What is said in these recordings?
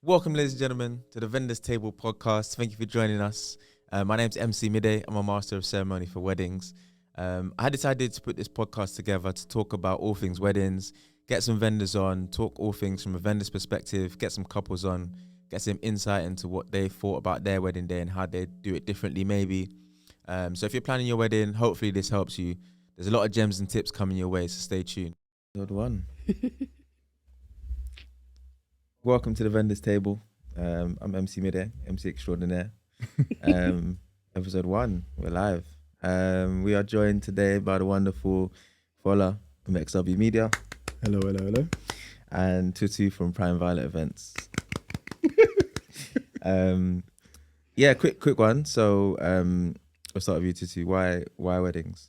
Welcome, ladies and gentlemen, to the Vendors Table podcast. Thank you for joining us. My name's MC Midday. I'm a master of ceremony for weddings. I decided to put this podcast together to talk about all things weddings, get some vendors on, talk all things from a vendor's perspective, get some couples on, get some insight into what they thought about their wedding day and how they do it differently maybe. So if you're planning your wedding, hopefully this helps you. There's a lot of gems and tips coming your way, so stay tuned. Episode 1. Welcome to the Vendors Table. I'm MC Midday, MC Extraordinaire. Episode 1, we're live. We are joined today by the wonderful Fola from XW Media. Hello. And Tutu from Prime Violet Events. Quick one. So I'll start with you, Tutu. Why weddings?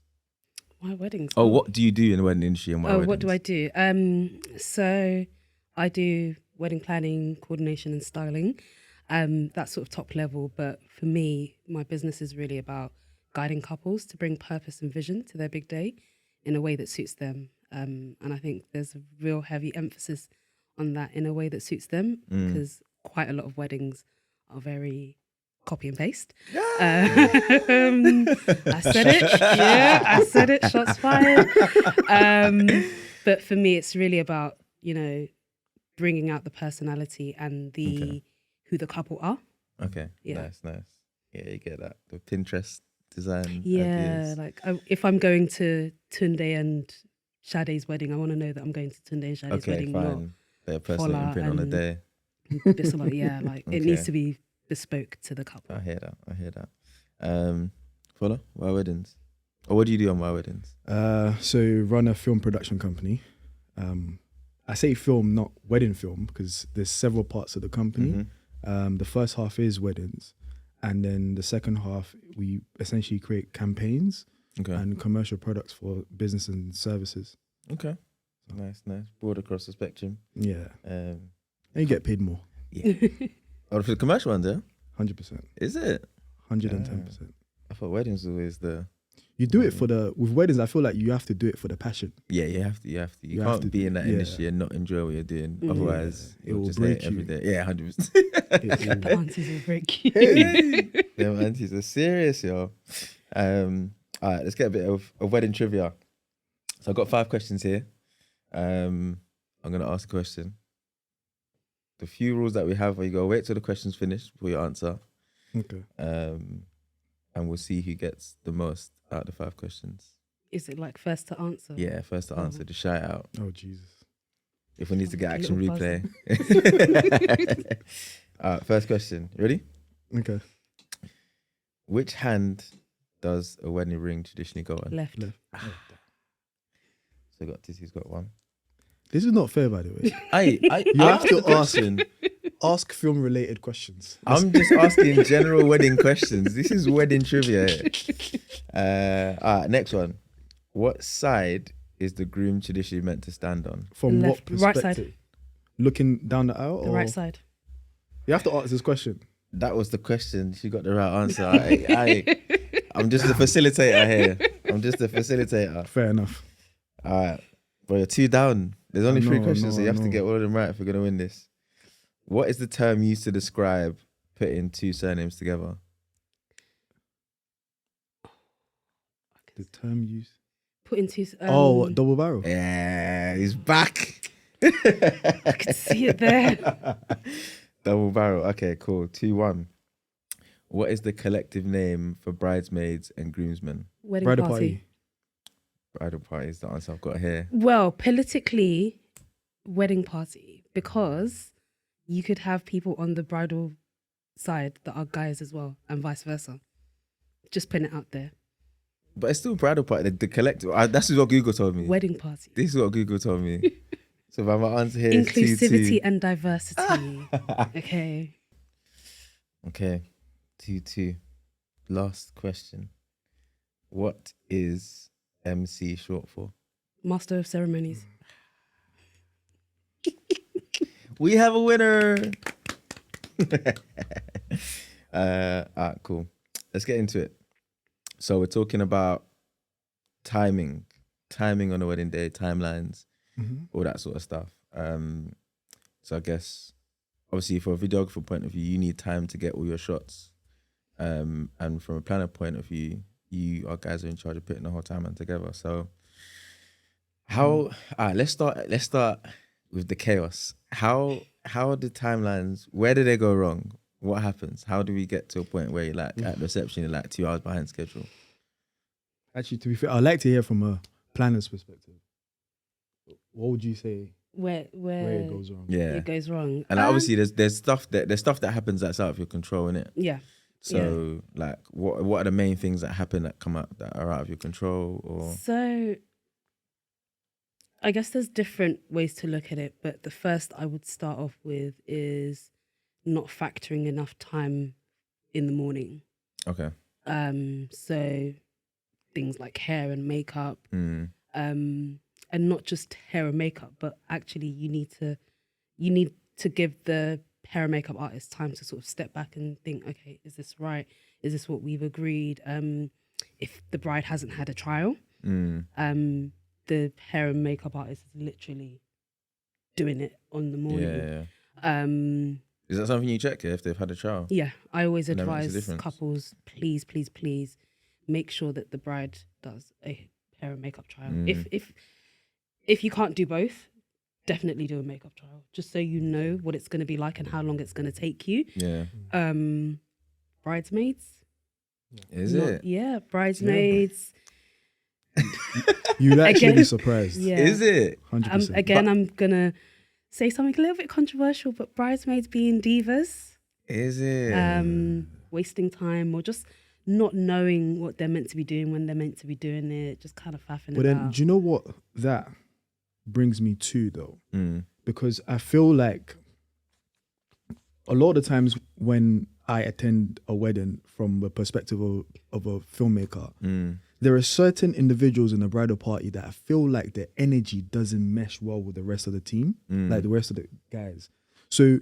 Why weddings? Oh, what do you do in the wedding industry and why weddings? What do I do? So I do wedding planning, coordination and styling. That's sort of top level. But for me, my business is really about guiding couples to bring purpose and vision to their big day in a way that suits them. And I think there's a real heavy emphasis on that in a way that suits them because quite a lot of weddings are very copy and paste. I said it. Yeah, I said it. Shots fired. But for me, it's really about, bringing out the personality and who the couple are. Okay, Yeah. Nice. Yeah, you get that. The Pinterest design Yeah, ideas. like if I'm going to Tunde and Sade's wedding, I want to know that I'm going to Tunde and Sade's Okay, wedding. fine. Their personal Fola imprint on the and- day. Not Bisola, yeah, like Okay. it needs to be bespoke to the couple. I hear that. Fola, why weddings? Or what do you do on why weddings? So run a film production company. I say film, not wedding film, because there's several parts of the company. Mhm. The first half is weddings, and then the second half we essentially create campaigns Okay. and commercial products for business and services. Okay. Nice. Broad across the spectrum. Yeah, Um, and you get paid more, oh, for the commercial ones, yeah? 100%, Is it? 110%. I thought weddings was always the... You do it with weddings. I feel like you have to do it for the passion. Yeah, you have to. You You have can't to be do- in that yeah. industry and not enjoy what you're doing. Mm. Otherwise, It you'll will just break hate every you. day. Yeah, 100%. The aunties will break you. Them aunties are serious, yo. All right, let's get a bit of wedding trivia. So I've got 5 questions here. I'm going to ask a question. The few rules that we have are you got to wait till the question's finished before you answer. Okay. And we'll see who gets the most out of the 5 questions. Is it like first to answer? Yeah, first to answer, just shout out. Oh Jesus. If we need to get Like a action little replay. All right, first question. You ready? Okay. Which hand does a wedding ring traditionally go on? Left. So Tissie's got one. This is not fair, by the way. You have to ask. question. Ask film related questions. I'm just asking general wedding questions. This is wedding trivia. All right, next one. What side is the groom traditionally meant to stand on? From Left. what Right perspective? side. Looking down the aisle? The or right side. You have to ask this question. That was the question. She got the right answer. I'm just the facilitator here. I'm just the facilitator. Fair enough. All right. Bro, you're 2 down. There's only 3 No, questions, so you have to no. get all of them right if we're going to win this. What is the term used to describe putting 2 surnames together? The term used. Put into. Double barrel. Yeah, he's back. I could see it there. Double barrel. Okay, cool. 2-1. What is the collective name for bridesmaids and groomsmen? Wedding Bridal party. party. Bridal party is the answer I've got here. Well, politically, wedding party, because you could have people on the bridal side that are guys as well, and vice versa. Just putting it out there. But it's still bridal party. The collective. That's what Google told me. Wedding party. This is what Google told me. So my answer here is 2-2. Inclusivity and diversity. Okay. Okay, 2-2. Last question. What is MC short for? Master of ceremonies. We have a winner. Alright, cool. Let's get into it. So we're talking about timing on a wedding day, timelines, all that sort of stuff. So I guess obviously from a videographer point of view, you need time to get all your shots. And from a planner point of view, you are guys are in charge of putting the whole timeline together. So let's start with the chaos. How are the timelines, where do they go wrong? What happens? How do we get to a point where you're like at reception, you're like 2 hours behind schedule? Actually, to be fair, I'd like to hear from a planner's perspective. What would you say Where it goes wrong? Yeah. it goes wrong. And like, obviously there's stuff that happens that's out of your control, innit? Yeah. So like what are the main things that happen that come up that are out of your control? Or So I guess there's different ways to look at it, but the first I would start off with is not factoring enough time in the morning. okay. So things like hair and makeup, Mm. and not just hair and makeup, but actually you need to give the hair and makeup artist time to sort of step back and think, okay, is this right? Is this what we've agreed? If the bride hasn't had a trial, the hair and makeup artist is literally doing it on the morning. Yeah. Is that something you check if they've had a trial? Yeah, I always And that makes a advise difference. couples, please make sure that the bride does a hair and makeup trial. If you can't do both, definitely do a makeup trial, just so you know what it's going to be like and how long it's going to take you. Yeah. Bridesmaids. Is it? Yeah, bridesmaids. You'd actually Again, be surprised. Yeah. Is it? 100%. I'm gonna say something a little bit controversial, but bridesmaids being divas, Is it? wasting time or just not knowing what they're meant to be doing when they're meant to be doing it, just kind of faffing But then, about. do you know what that brings me to though? Mm. Because I feel like a lot of the times when I attend a wedding from the perspective of a filmmaker, there are certain individuals in the bridal party that I feel like their energy doesn't mesh well with the rest of the team, like the rest of the guys. So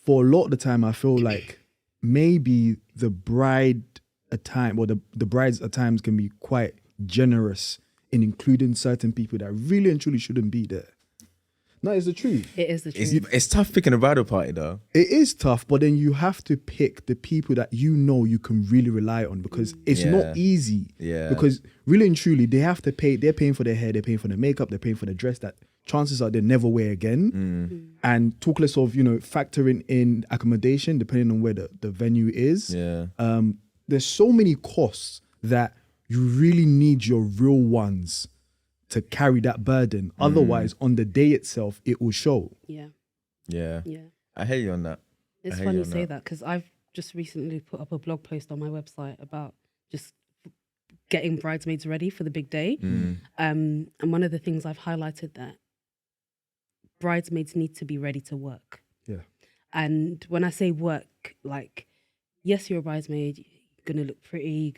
for a lot of the time, I feel like maybe the bride at time, or the brides at times can be quite generous in including certain people that really and truly shouldn't be there. No, it's the truth. It is the truth. It's tough picking a bridal party though. It is tough, but then you have to pick the people that you know you can really rely on, because it's not easy. Yeah. Because really and truly, they have to pay. They're paying for their hair, they're paying for their makeup, they're paying for the dress that chances are they never wear again. And talk less of, factoring in accommodation depending on where the venue is. Yeah. There's so many costs that you really need your real ones to carry that burden. Otherwise, on the day itself, it will show. Yeah. Yeah. Yeah. I hear you on that. It's I hear funny you you on say that because I've just recently put up a blog post on my website about just getting bridesmaids ready for the big day. And one of the things I've highlighted that bridesmaids need to be ready to work. Yeah. And when I say work, like, yes, you're a bridesmaid, you're going to look pretty,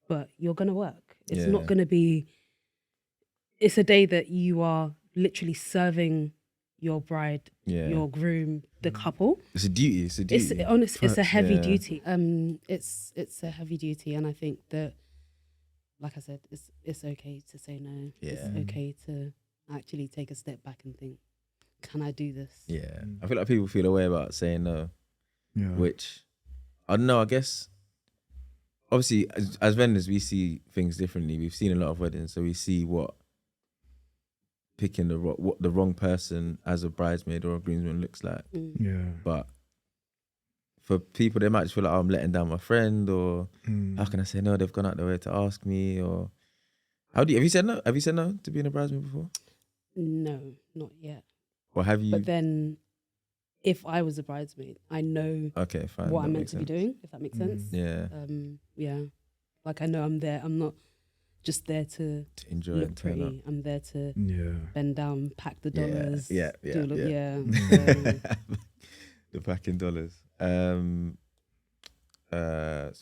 but you're going to work. It's not going to be, it's a day that you are literally serving your bride, your groom, the couple. It's a duty. It's a duty. It's a heavy Yeah. duty. It's a heavy duty, and I think that, like I said, it's okay to say no. Yeah. It's okay to actually take a step back and think, can I do this? Yeah. I feel like people feel a way about saying no, Yeah. which I don't know. I guess obviously as vendors we see things differently. We've seen a lot of weddings, so we see what picking the wrong person as a bridesmaid or a groomsman looks like. Yeah. But for people, they might just feel like, oh, I'm letting down my friend, or how can I say no? They've gone out their way to ask me, or have you said no? Have you said no to being a bridesmaid before? No, not yet. Or have you? But then, if I was a bridesmaid, I know Okay, fine. what that I'm meant makes to be sense. doing, if that makes sense. Yeah. Yeah. Like I know I'm there. I'm not just there to To enjoy look and turn up. pretty. I'm there to Yeah. bend down, pack the Yeah, dollars. yeah, do a look, yeah. The packing dollars. So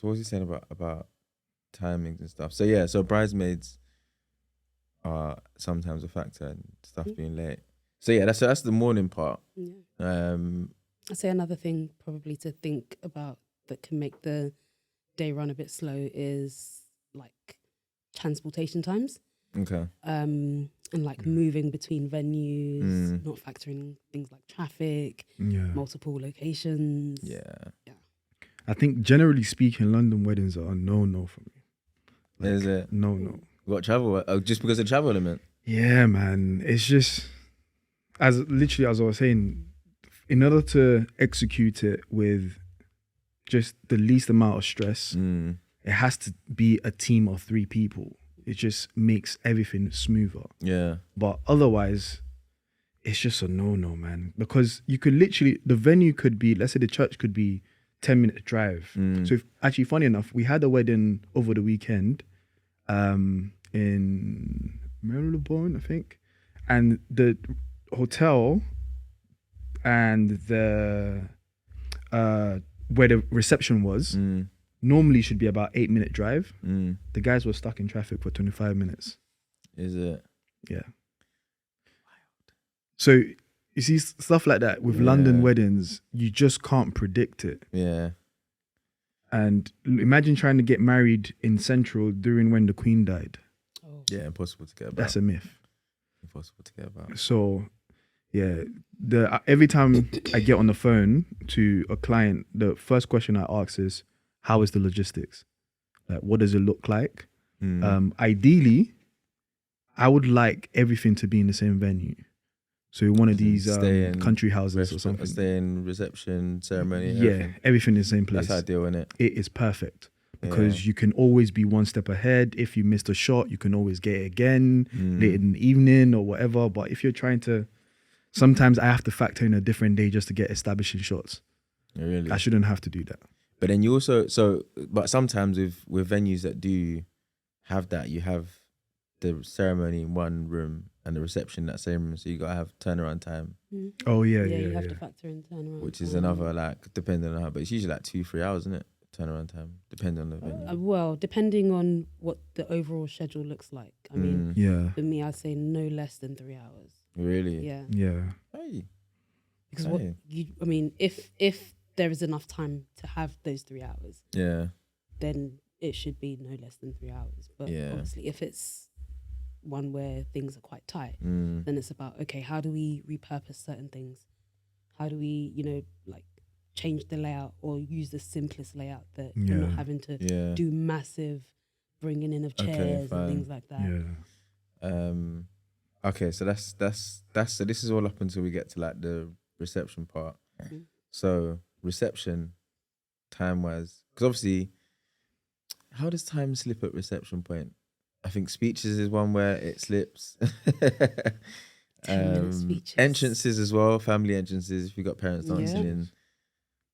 what was you saying about timings and stuff? So yeah, so bridesmaids are sometimes a factor and stuff being late. So yeah, that's the morning part. Yeah. I'd say another thing probably to think about that can make the day run a bit slow is like transportation times. Okay. and like moving between venues, not factoring things like traffic, multiple locations. Yeah. I think generally speaking, London weddings are a no for me. Like, Is it? No. What travel? Oh, just because of the travel element? Yeah, man. It's just as I was saying, in order to execute it with just the least amount of stress, it has to be a team of 3 people. It just makes everything smoother. Yeah. But otherwise, it's just a no, man. Because you could literally, the venue could be, let's say the church could be 10-minute drive. So actually, funny enough, we had a wedding over the weekend in Marylebone, I think. And the hotel and the where the reception was normally should be about 8-minute drive. The guys were stuck in traffic for 25 minutes. Is it? Yeah. So you see stuff like that with London weddings, you just can't predict it. Yeah. And imagine trying to get married in Central during when the Queen died. Oh. Yeah, impossible to get about. That's a myth. Impossible to get about. So, yeah, every time I get on the phone to a client, the first question I ask is, how is the logistics? Like, what does it look like? Ideally, I would like everything to be in the same venue. So one of these country houses or something. Stay in reception, ceremony. Yeah, everything in the same place. That's ideal, isn't it? It is perfect because you can always be one step ahead. If you missed a shot, you can always get it again late in the evening or whatever. But if you're trying to, sometimes I have to factor in a different day just to get establishing shots. Really? I shouldn't have to do that. But then you also, but sometimes with venues that do have that, you have the ceremony in one room and the reception in that same room, so you gotta have turnaround time. Oh yeah, you have to factor in turnaround, which is another, like, depending on how, but it's usually like 2-3 hours, isn't it? Turnaround time, depending on the venue. Well, depending on what the overall schedule looks like. I mean, for me, I'd say no less than 3 hours. Really? Yeah. Hey. Because if there is enough time to have those 3 hours, then it should be no less than 3 hours. But obviously, if it's one where things are quite tight, then it's about, okay, how do we repurpose certain things? How do we, like, change the layout or use the simplest layout that you're not having to do massive bringing in of chairs and things like that. Okay, so that's so this is all up until we get to like the reception part. So reception, time wise, because obviously, how does time slip at reception point? I think speeches is one where it slips. 10-minute speeches. Entrances as well, family entrances. If you got parents dancing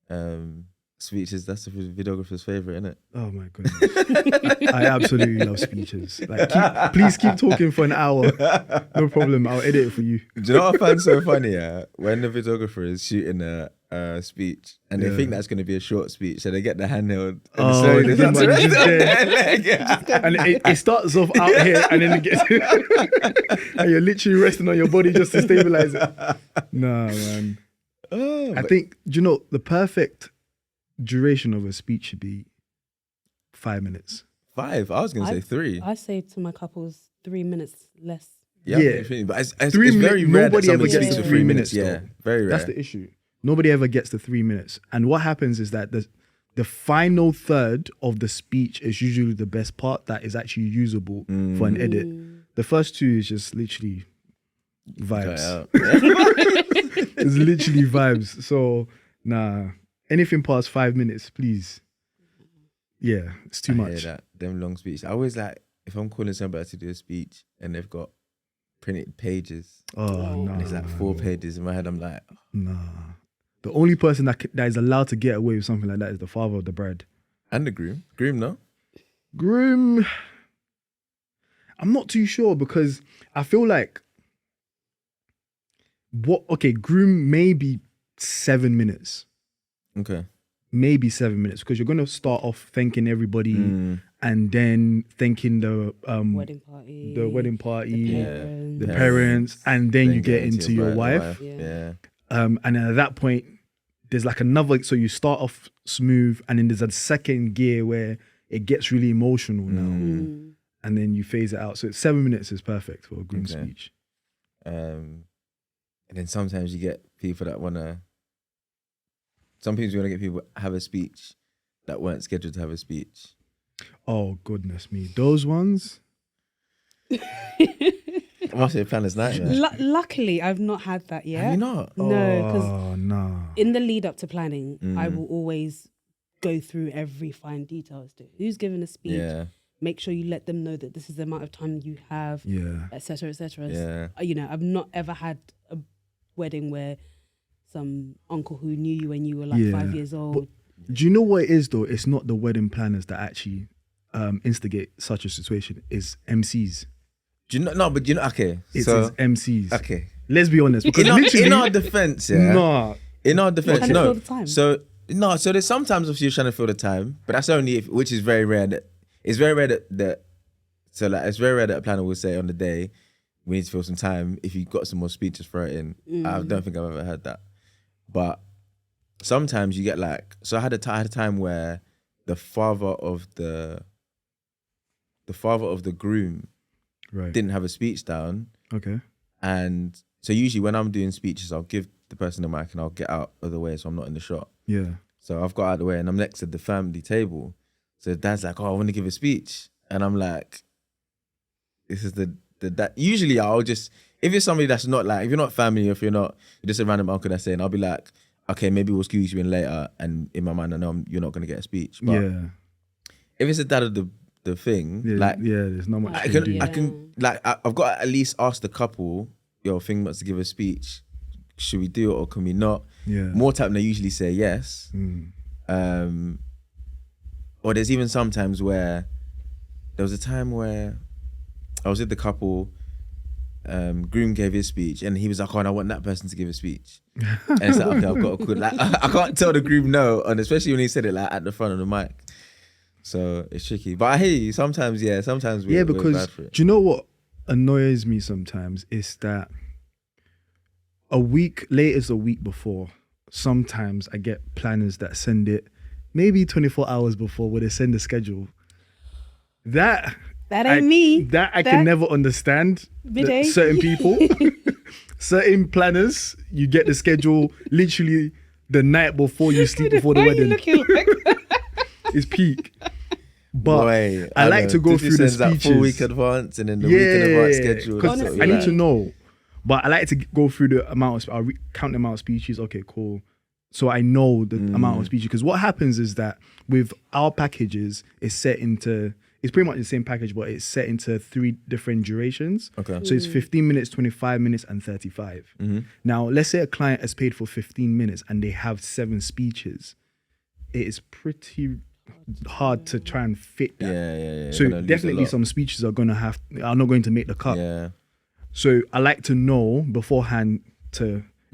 in, speeches. That's the videographer's favorite, isn't it? Oh my goodness, I absolutely love speeches. Like, please keep talking for an hour. No problem, I'll edit it for you. Do you know what I find so funny? Yeah, when the videographer is shooting a speech and they think that's going to be a short speech, so they get the handheld and it starts off out here and then it gets and you're literally resting on your body just to stabilize it. Nah, man. I think, the perfect duration of a speech should be 5 minutes. 5? I was going to say 3. I say to my couples 3 minutes less. Yeah. But it's very rare that somebody speaks for 3 minutes. Yeah, very rare. That's the issue. Nobody ever gets to 3 minutes. And what happens is that the final third of the speech is usually the best part that is actually usable for an edit. The first 2 is just literally vibes. It's literally vibes. So, nah. Anything past 5 minutes, please. Yeah, it's too much. Hear that. Them long speeches. I always like, if I'm calling somebody to do a speech and they've got printed pages. Oh, no. And it's like 4 pages. In my head, I'm like, nah. The only person that is allowed to get away with something like that is the father of the bride. And the groom. Groom, no? Groom, I'm not too sure because I feel like groom maybe 7 minutes. Okay. Maybe 7 minutes because you're going to start off thanking everybody and then thanking the wedding party, the parents, and then you get into your wife. Yeah. And then at that point, there's like another, so you start off smooth and then there's a second gear where it gets really emotional now. and then you phase it out. So 7 minutes is perfect for a groom Okay. speech. And then sometimes you get people that wanna. Sometimes you wanna get people have a speech that weren't scheduled to have a speech. Oh goodness me, those ones. I must say, planner's nightmare. Luckily, I've not had that yet. Have you not? No, because Oh no. in the lead up to planning, I will always go through every fine detail as to who's giving a speech. Yeah. Make sure you let them know that this is the amount of time you have, Yeah. etc., etc. Yeah. You know, I've not ever had a wedding where some uncle who knew you when you were like Yeah. 5 years old. Do you know what it is though? It's not the wedding planners that actually instigate such a situation. It's MCs. Do you know? No, but you know. Okay. It's So his MCs. okay. Let's be honest. Because In literally, our defense, yeah. nah. In our defense, trying to no. fill the time. So no. So there's sometimes obviously you're trying to fill the time, but that's only if, which is very rare. That it's very rare that so like it's very rare that a planner will say on the day we need to fill some time. If you've got some more speeches, throw it in. I don't think I've ever heard that. But sometimes you get like, so I had a time where the father of the groom Right. didn't have a speech down, Okay. and so usually when I'm doing speeches, I'll give the person the mic and I'll get out of the way so I'm not in the shot. Yeah. So I've got out of the way and I'm next to the family table. So dad's like, "Oh, I want to give a speech," and I'm like, "This is the that." Usually I'll just, if it's somebody that's not like, if you're not family, or if you're just a random uncle that's saying, I'll be like, "Okay, maybe we'll squeeze you in later," and in my mind I know you're not gonna get a speech. But Yeah. if it's the dad of the thing, Yeah. like yeah. There's not much I you can can, do. I can, like, I've got to at least ask the couple, "Yo, thing wants to give a speech. Should we do it or can we not?" Yeah. More time they usually say yes. Or there's even sometimes where there was a time where I was with the couple, groom gave his speech and he was like, "Oh, and I want that person to give a speech." And it's like, okay, I've got to, like, I can't tell the groom no, and especially when he said it like at the front of the mic. So it's tricky. But I hear you, sometimes we're because bad for it. do you know what annoys me sometimes is that a week before, sometimes I get planners that send it maybe 24 hours before where they send the schedule. That ain't me. That I can never understand. Midday. Certain people, certain planners, you get the schedule literally the night before you sleep before the Why are you wedding. looking like that? It's peak. But Boy, I like know. to go This through the sends that speeches. full week advance and then the week in advance schedule. Because Honestly. I need to know. But I like to go through the amount of, I'll count the amount of speeches. Okay, cool. So I know the amount of speeches. Because what happens is that with our packages, it's pretty much the same package, but it's set into 3 different durations. Okay. So it's 15 minutes, 25 minutes, and 35. Now, let's say a client has paid for 15 minutes and they have 7 speeches. It is pretty hard to try and fit that. Yeah. So You're gonna lose a definitely lot. some speeches are not going to make the cut. Yeah. So I like to know beforehand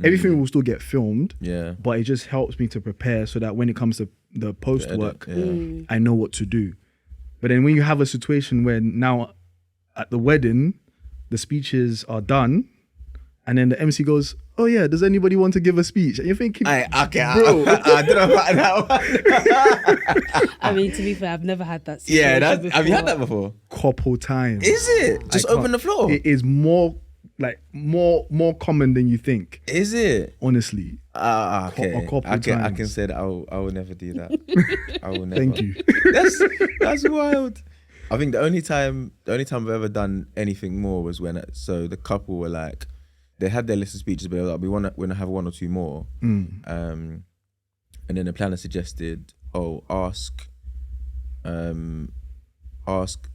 everything will still get filmed. Yeah. But it just helps me to prepare so that when it comes to the post edit, work, yeah. I know what to do. But then when you have a situation where now at the wedding, the speeches are done, and then the MC goes, "Oh yeah, does anybody want to give a speech?" And you're thinking, Okay, bro. I don't know about that one. I mean, to be fair, I've never had that situation Yeah, before. have you had that before? couple times. Is it? Just I open can't- the floor. It is more common than you think. Is it? Honestly. Okay. A couple I can times. say that I will never do that. I will never. Thank you. That's wild. I think the only time I've ever done anything more was when the couple were like, they had their list of speeches, but they were like, we want to have 1 or 2 more. And then the planner suggested, ask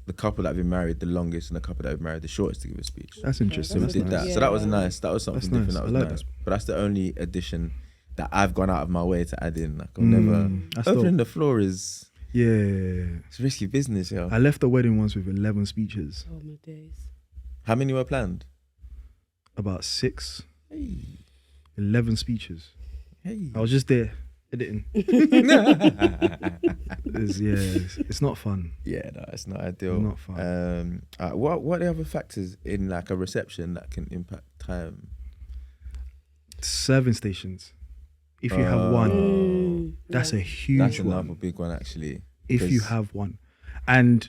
the couple that have been married the longest and the couple that have been married the shortest to give a speech. That's interesting. So we That's did nice. that. So that was nice. That was something That's different. nice. That I was like nice. that. But that's the only addition that I've gone out of my way to add in. Like I'll never that's opening dope. the floor is Yeah. it's risky business, yo. I left the wedding once with 11 speeches. Oh my days. How many were planned? About 6. Hey. 11 speeches. Hey. I was just there editing. It's not fun. Yeah, no, it's not ideal. Not fun. What are the other factors in like a reception that can impact time? Serving stations. If you have one, that's a huge That's another one. big one actually. If you 'Cause- have one. And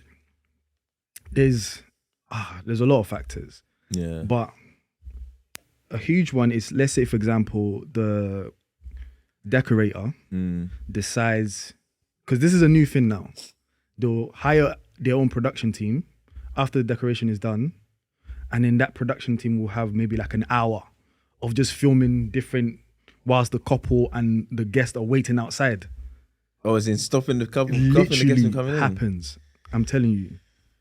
there's a lot of factors, Yeah. but a huge one is, let's say for example, the decorator decides, because this is a new thing now, they'll hire their own production team after the decoration is done, and then that production team will have maybe like an hour of just filming different whilst the couple and the guest are waiting outside. Oh, as in stopping the couple, stopping the guests Literally from coming in. happens. I'm telling you.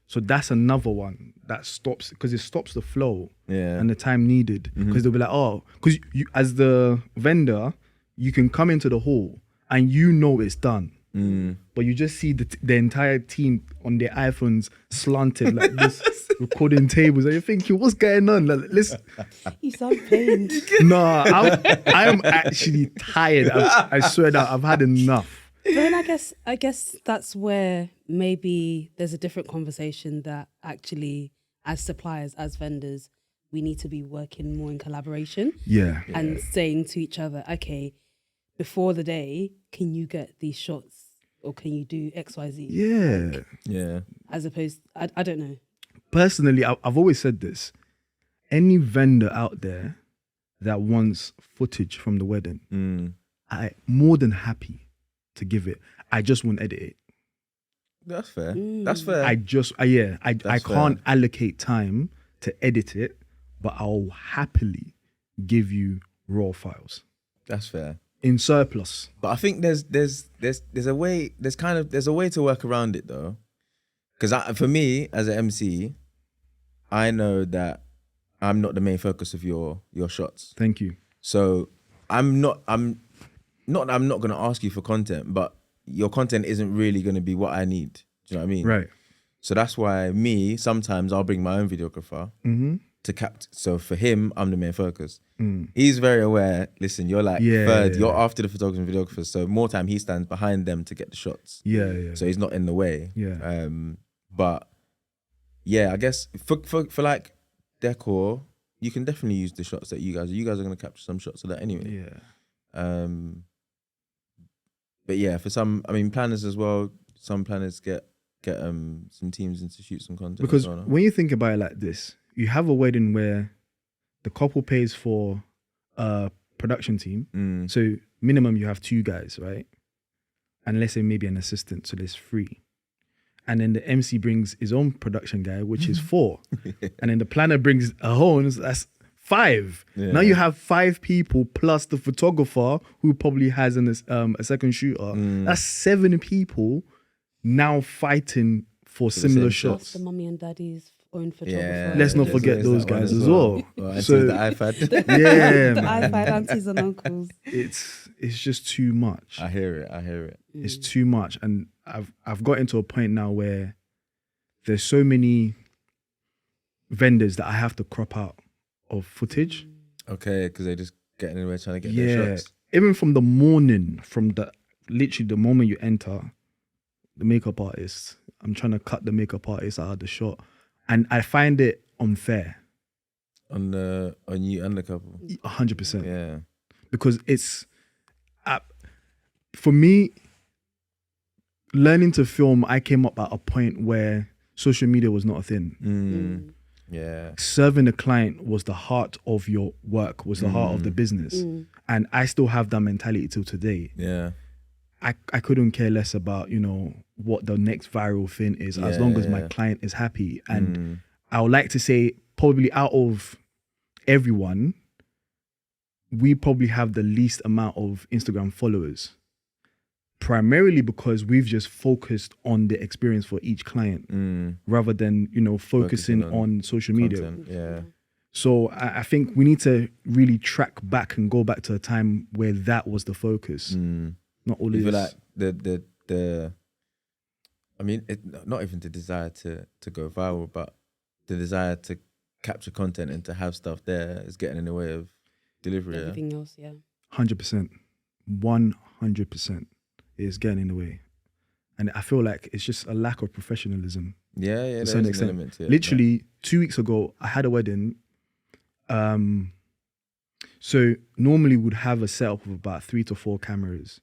So that's another one that stops, because it stops the flow and the time needed. Because they'll be like, oh, because you as the vendor, you can come into the hall and you know it's done. But you just see the entire team on their iPhones slanted like this, recording tables, and you're thinking, what's going on? Like, listen, You sound pained. nah, I'm actually tired. I swear that I've had enough. But then I guess that's where maybe there's a different conversation that actually, as suppliers, as vendors, we need to be working more in collaboration. Yeah. And saying to each other, okay, before the day, can you get these shots or can you do X, Y, Z? Yeah. Yeah. As opposed, I don't know. Personally, I've always said this. Any vendor out there that wants footage from the wedding, I'm more than happy to give it. I just won't edit it. That's fair. That's fair. I can't allocate time to edit it, but I'll happily give you raw files That's fair. in surplus. But I think there's a way to work around it though, because for me as an MC, I know that I'm not the main focus of your shots. Thank you. So I'm not that I'm not gonna ask you for content, but your content isn't really gonna be what I need. Do you know what I mean? Right. So that's why sometimes I'll bring my own videographer to capture. So for him, I'm the main focus. He's very aware. Listen, you're like third. You're after the photographers and videographers. So more time he stands behind them to get the shots. Yeah. So he's not in the way. Yeah. But yeah, I guess for like decor, you can definitely use the shots that you guys are gonna capture some shots of that anyway. Yeah. But yeah, for some, I mean, planners as well. Some planners get some teams in to shoot some content. Because as well, no? when you think about it like this, you have a wedding where the couple pays for a production team. So minimum you have 2 guys, right? And let's say maybe an assistant, so there's 3. And then the MC brings his own production guy, which is 4. And then the planner brings a own, so that's 5. Yeah. Now you have 5 people plus the photographer who probably has a second shooter. That's 7 people now fighting for similar same shots. That's the mummy and daddy's own photographer. Yeah. Let's not forget those guys as well. So the iPad. Yeah, The man. iPad aunties and uncles. It's just too much. I hear it. It's too much, and I've gotten to a point now where there's so many vendors that I have to crop out of footage. Okay, because they just getting in the way trying to get their shots. Even from the morning, literally the moment you enter, the makeup artist, I'm trying to cut the makeup artist out of the shot, and I find it unfair. On you and the couple. 100%. Yeah. Because it's for me, learning to film, I came up at a point where social media was not a thing. Yeah. Serving the client was the heart of your work, was the heart of the business. And I still have that mentality till today. Yeah. I couldn't care less about, what the next viral thing is, as long as my client is happy. And I would like to say, probably out of everyone, we probably have the least amount of Instagram followers, primarily because we've just focused on the experience for each client rather than, focusing on social media. Content, yeah. So I think we need to really track back and go back to a time where that was the focus. Not all You this. feel like the I mean, not even the desire to go viral, but the desire to capture content and to have stuff there is getting in the way of delivery. Everything else, yeah. 100%. 100% is getting in the way. And I feel like it's just a lack of professionalism. Yeah, to there's some an extent. element to it. Literally 2 weeks ago, I had a wedding. So normally we'd have a setup of about 3 to 4 cameras.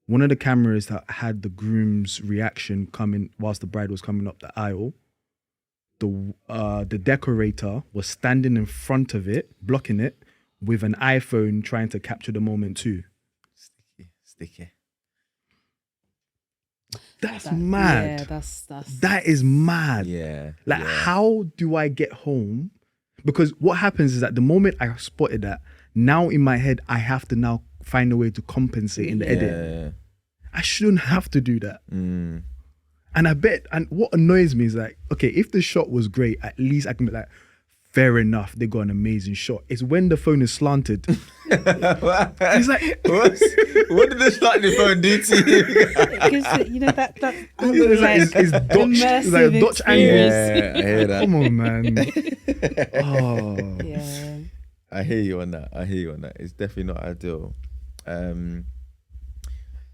One of the cameras that had the groom's reaction coming whilst the bride was coming up the aisle the decorator was standing in front of it, blocking it, with an iPhone trying to capture the moment too. Sticky. That's mad. Yeah, that's That is mad. Yeah. Like, yeah. how do I get home? Because what happens is that the moment I spotted that, now in my head, I have to now find a way to compensate in the edit. Yeah. I shouldn't have to do that. Mm. And I bet, and what annoys me is like, okay, if the shot was great, at least I can be like, fair enough, they got an amazing shot. It's when the phone is slanted. It's like, what did the slightly phone do to you? it gives it, you know, that it's Dutch, it's like a Dutch angle. Yeah, I hear that. Come on, man. Oh. Yeah. I hear you on that. It's definitely not ideal.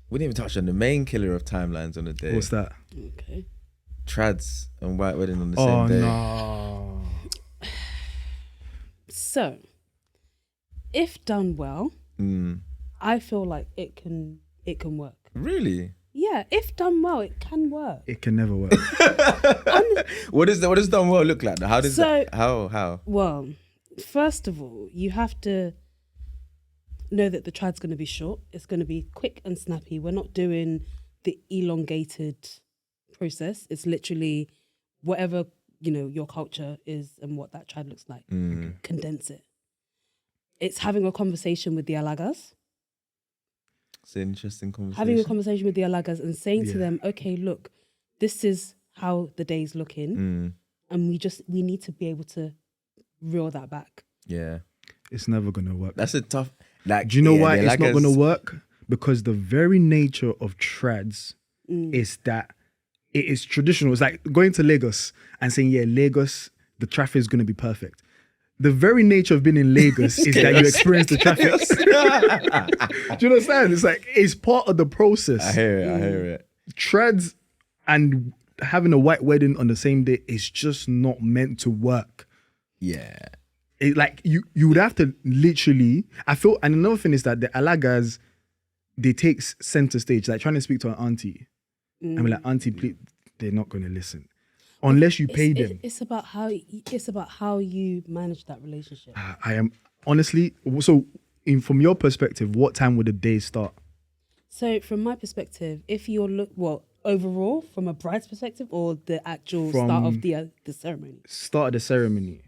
We didn't even touch on the main killer of timelines on the day. What's that? Okay. Trads and white wedding on the same day. No. So, if done well, I feel like it can work. Really? Yeah, if done well, it can work. It can never work. What does done well look like? How does that? How? Well, first of all, you have to know that the trad's going to be short. It's going to be quick and snappy. We're not doing the elongated process. It's literally whatever, you know, your culture is and what that trad looks like. Condense it. It's having a conversation with the alagas. It's an interesting conversation. Having a conversation with the alagas and saying to Yeah. them, okay, look, this is how the day's looking. And we need to be able to reel that back. Yeah. It's never going to work. That's a tough... Like, Do you know why the it's not laggers- going to work? Because the very nature of trads is that it is traditional. It's like going to Lagos and saying, yeah, Lagos, the traffic is going to be perfect. The very nature of being in Lagos is that you experience the traffic. Do you understand? It's like, it's part of the process. I hear it. Trads and having a white wedding on the same day is just not meant to work. Yeah. It, like you would have to literally, I feel, and another thing is that the alagas, they take center stage, like trying to speak to an auntie. I mean, like, auntie, please, they're not going to listen unless you pay them. It's about how you manage that relationship. I am honestly, so from your perspective, what time would the day start? So from my perspective, if you're overall from a bride's perspective or the actual start of the ceremony? Start of the ceremony.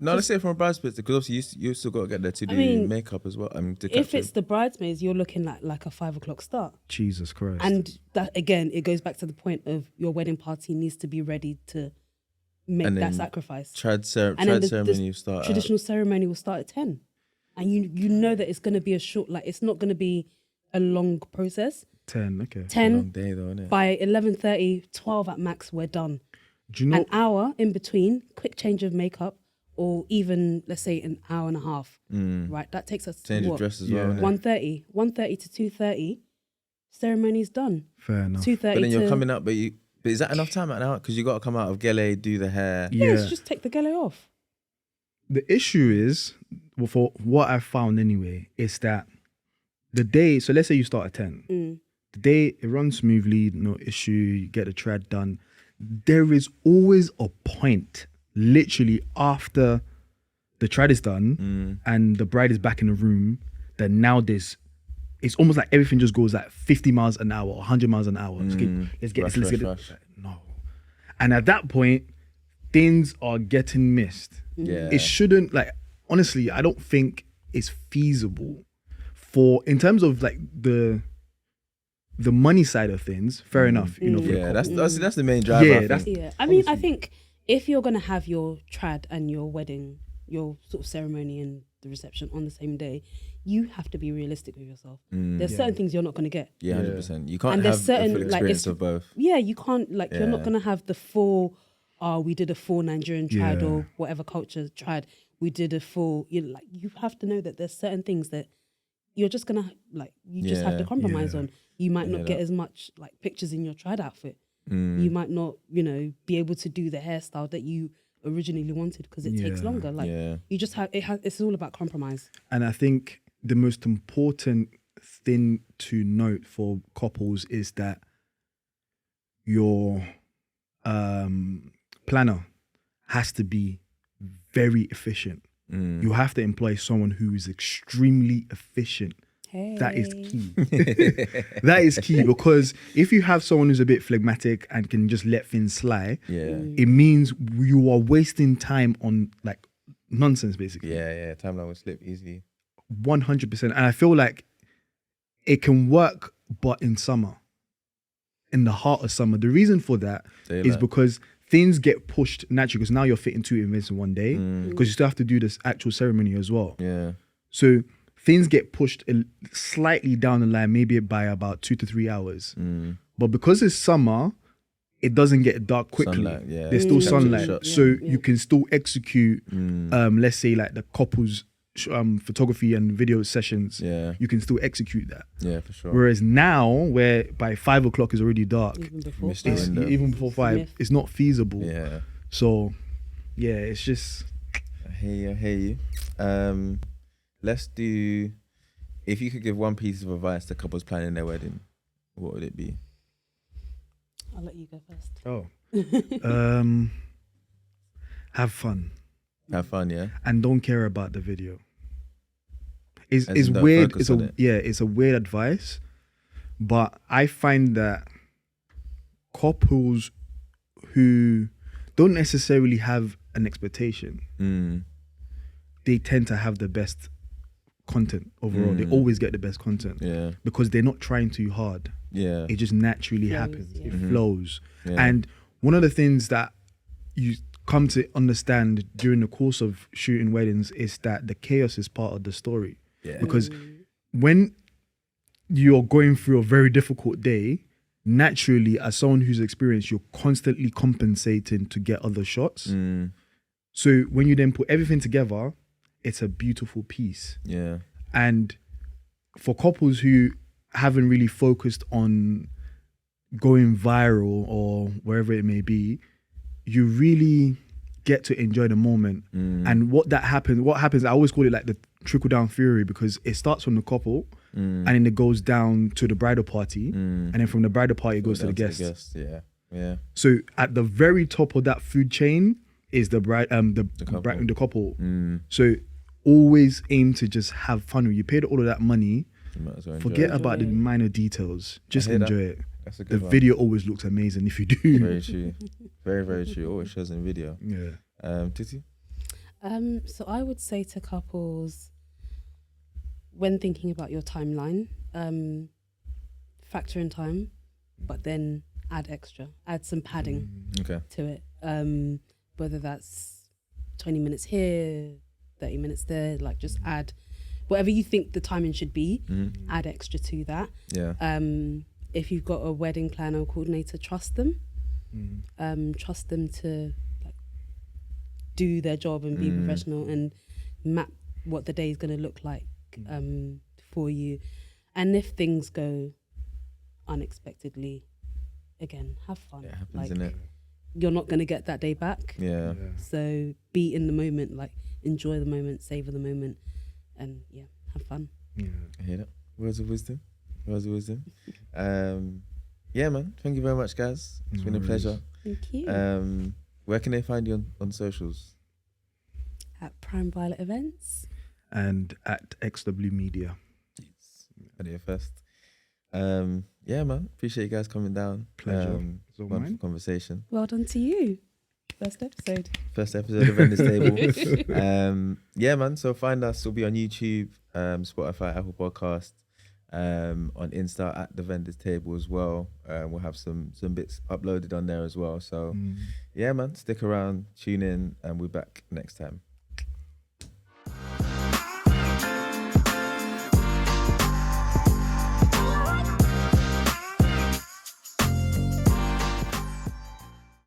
No, let's say from a bride's perspective, because obviously you still got to get there to do makeup as well. If it's the bridesmaids, you're looking at like a 5 o'clock start. Jesus Christ. And that, again, it goes back to the point of your wedding party needs to be ready to make that sacrifice. Ceremony you start traditional ceremony will start at 10. And you know that it's going to be a short, like it's not going to be a long process. 10, okay. 10, long day though, isn't it? by 11:30, 12 at max, we're done. Do you know? An hour in between, quick change of makeup, or even, let's say, an hour and a half, right? That takes us Change to of dress as well, innit? 1:30. 1:30 to 2:30, ceremony's done. Fair enough. 2:30 But then you're to... coming up, but is that enough time at an hour? Because you got to come out of gele, do the hair. Yeah, Yeah. just take the gele off. The issue is, well, for what I've found anyway, is that the day, so let's say you start at 10. The day, it runs smoothly, no issue, you get the trad done. There is always a point, literally after the trad is done and the bride is back in the room, that now it's almost like everything just goes like 50 miles an hour or 100 miles an hour. Just let's get Rush, this, let's get rush, it. No. And at that point, things are getting missed. Yeah. It shouldn't, like, honestly, I don't think it's feasible for, in terms of like the money side of things, fair enough. You know, for the Yeah, couple. that's the main driver. Yeah, I think. that's- Yeah, I mean, I think if you're going to have your trad and your wedding, your sort of ceremony and the reception on the same day, you have to be realistic with yourself. There's certain things you're not going to get. Yeah, 100%. You can't And have there's certain, a full like, experience it's- of both. Yeah, you can't, like, you're not Yeah. going to have the full, we did a full Nigerian trad Yeah. or whatever culture trad. We did a full, you have to know that there's certain things that you're just going to, like, you just have to Yeah. compromise Yeah. on. You might Yeah, not get that- as much, like, pictures in your trad outfit. You might not, be able to do the hairstyle that you originally wanted because it takes Yeah. longer. Like, Yeah. you just have, it's all about compromise. And I think the most important thing to note for couples is that your planner has to be very efficient. Mm. You have to employ someone who is extremely efficient. Hey. That is key. That is key, because if you have someone who's a bit phlegmatic and can just let things slide, it means you are wasting time on like nonsense, basically. Yeah. Timeline will slip easily. 100%. And I feel like it can work, but in summer, in the heart of summer. The reason for that is because things get pushed naturally, because now you're fitting 2 events in one day, because you still have to do this actual ceremony as well. Yeah. So things get pushed slightly down the line, maybe by about 2 to 3 hours. But because it's summer, it doesn't get dark quickly. Sunlight, yeah. There's still sunlight. Shots. So you can still execute, let's say like the couples photography and video sessions. Yeah. You can still execute that. Yeah, for sure. Whereas now, where by 5 o'clock is already dark, Even before 5, it's not feasible. Yeah. So, yeah, it's just... I hear you. Let's do... If you could give one piece of advice to couples planning their wedding, what would it be? I'll let you go first. Oh. Have fun. Have fun, yeah? And don't care about the video. It's don't weird. focus on it. It's a weird advice, but I find that couples who don't necessarily have an expectation, they tend to have the best content overall. They always get the best content. Yeah. Because they're not trying too hard. Yeah. It just naturally Flows, happens. yeah. It flows. Yeah. And one of the things that you come to understand during the course of shooting weddings is that the chaos is part of the story. Yeah. Because when you're going through a very difficult day, naturally, as someone who's experienced, you're constantly compensating to get other shots. So when you then put everything together, it's a beautiful piece. Yeah. And for couples who haven't really focused on going viral or wherever it may be, you really get to enjoy the moment. And what happens, I always call it like the trickle down theory, because it starts from the couple and then it goes down to the bridal party, and then from the bridal party it goes to the guests. Yeah. So at the very top of that food chain is the couple. So always aim to just have fun. When you paid all of that money, You might as well forget enjoy it. about the minor details. Just I hear enjoy that. it. That's a The good one. video always looks amazing if you do. Very true. Very, very true. Always shows in video. Yeah. Titi? So I would say to couples, when thinking about your timeline, factor in time, but then add some padding Okay. to it. Whether that's 20 minutes here, 30 minutes there, like just add whatever you think the timing should be, add extra to that. Yeah. If you've got a wedding planner or coordinator, trust them. Trust them to like do their job and be professional and map what the day is going to look like for you. And if things go unexpectedly, again, have fun. It happens, like, innit? you're not going to get that day back. Yeah. So be in the moment, like enjoy the moment, savor the moment, and yeah, have fun. I hear that. Words of wisdom. Yeah, man. Thank you very much, guys. It's been a pleasure. Thank you. Where can they find you on socials? At Prime Violet Events. And at XW Media. Heard it first. Yeah, man. Appreciate you guys coming down. Pleasure. So Wonderful mine. conversation. Well done to you. First episode of Vendors Table. Yeah, man. So find us. We'll be on YouTube, Spotify, Apple Podcast, on Insta at the Vendors Table as well. We'll have some bits uploaded on there as well. So yeah, man. Stick around, tune in, and we're back next time.